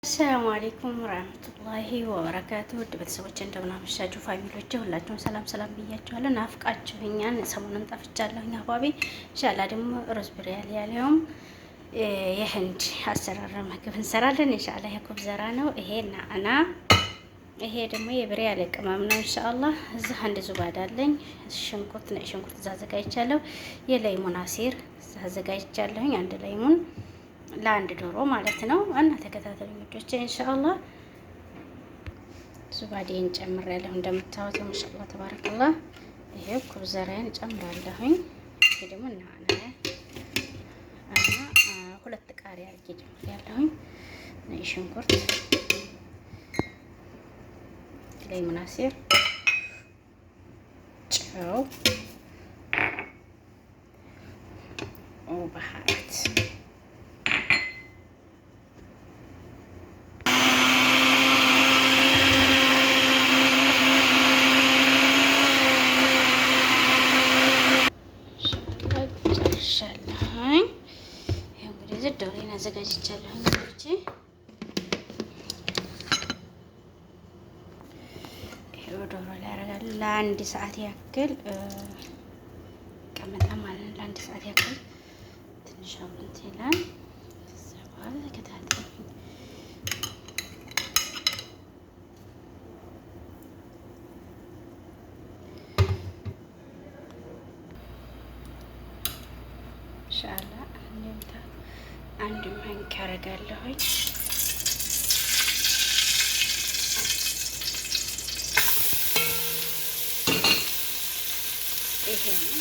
ሰላም አለይኩም ወራህመቱላሂ ወበረካቱ። ውድ ቤተሰቦች እንደምን አመሻችሁ? ፋሚሊዎቼ ሁላችሁም ሰላም ብያችኋለሁ። ናፍቃችሁኛል። ሰሞኑን ጠፍቻለሁኝ አባቢ። ኢንሻአላህ ደግሞ ሩዝ ብሪያኒ ያለውም የህንድ አሰራር ምግብ እንሰራለን። ኢንሻአላህ የኩብ ዘራ ነው ይሄ እና ይሄ ደግሞ የብሪያኒ ቅመም ነው። ኢንሻአላህ እዚህ አንድ ዙባዳ አለኝ። ሽንኩርት ነው ሽንኩርት አዘጋጅቻለሁ። የለይሙን አሲር አዘጋጅቻለሁኝ። አንድ ለይሙን ለአንድ ዶሮ ማለት ነው። እና ተከታተሉ ልጆቼ ኢንሻአላህ። ዙባዴን ጨምሬያለሁ እንደምታዩት ማሻአላህ ተባረከላህ። ይሄ ኩብዘራዬን ጨምራለሁኝ። ይሄ ደግሞ እና ሁለት ቃሪያ አድርጌ ጨምሬያለሁኝ። ነጭ ሽንኩርት፣ ለይሙን አሲር፣ ጨው ወበሃራት ዶሮን አዘጋጅቻለሁ። እንግዲህ ይሄው ዶሮ ላይ አደርጋለሁ። ለአንድ ሰዓት ያክል ቀመጣ ማለት ነው። ለአንድ ሰዓት ያክል ትንሽ አብንት ይላል። ከዛ በኋላ ተከታተሉ። ኢንሻአላህ አንድ ማንኪያ አደርጋለሁኝ። ይሄ ነው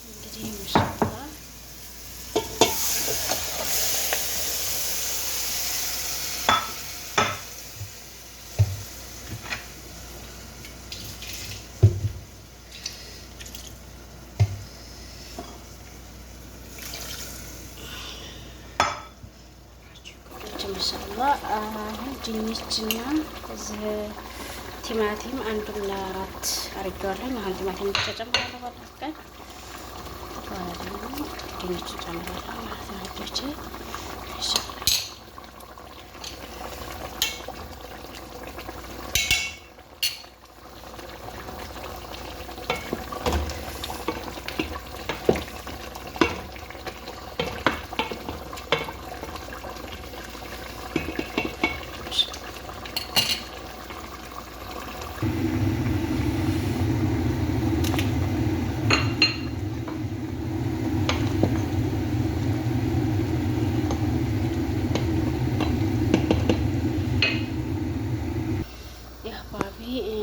እንግዲህ ኢንሻአላህ ማሻአላህ ድንችና እዚህ ቲማቲም አንዱን ለአራት አድርጌዋለሁ። አሁን ቲማቲም ተጨምራለሁ ባላስቀር በኋላ ደግሞ ድንች ጨምራለሁ ማለት ነው። ልጆቼ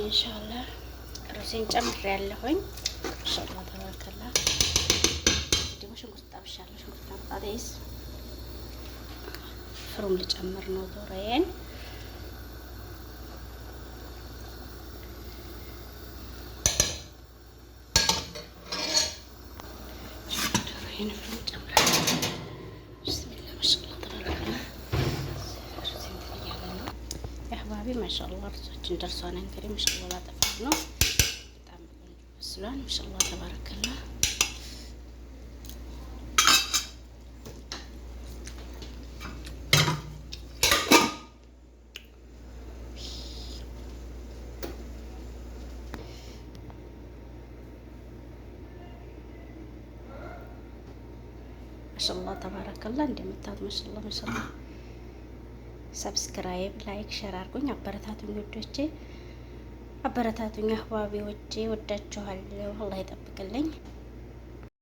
ኢንሻአላህ ሩዝን ጨምሬያለሁኝ። ኢንሻአላህ ተባረከላህ። ደግሞ ሽንኩርት ጠብሻለሁ። ሽንኩርት አጣጣይስ ፍሩም ልጨምር ነው ዶሮዬን። ዶሮዬን ፍሩም ጨምራለሁ። ቢስሚላህ ማሻአላህ ተባረከላህ። አህባቢ ማሻአላህ ሩዛችን ደርሷል። እንግዲህ ማሻአላህ ላጠፋት ነው። በጣም በስሏል። ማሻአላህ ተባረከላህ። ማሻአላህ ተባረከላህ። እንደምታዩት ማሻአላህ ሰብስክራይብ፣ ላይክ፣ ሼር አድርጉኝ። አበረታቱኝ ውዶቼ፣ አበረታቱኝ አህባቢዎቼ። ወዳችኋለሁ። አላህ ይጠብቅልኝ።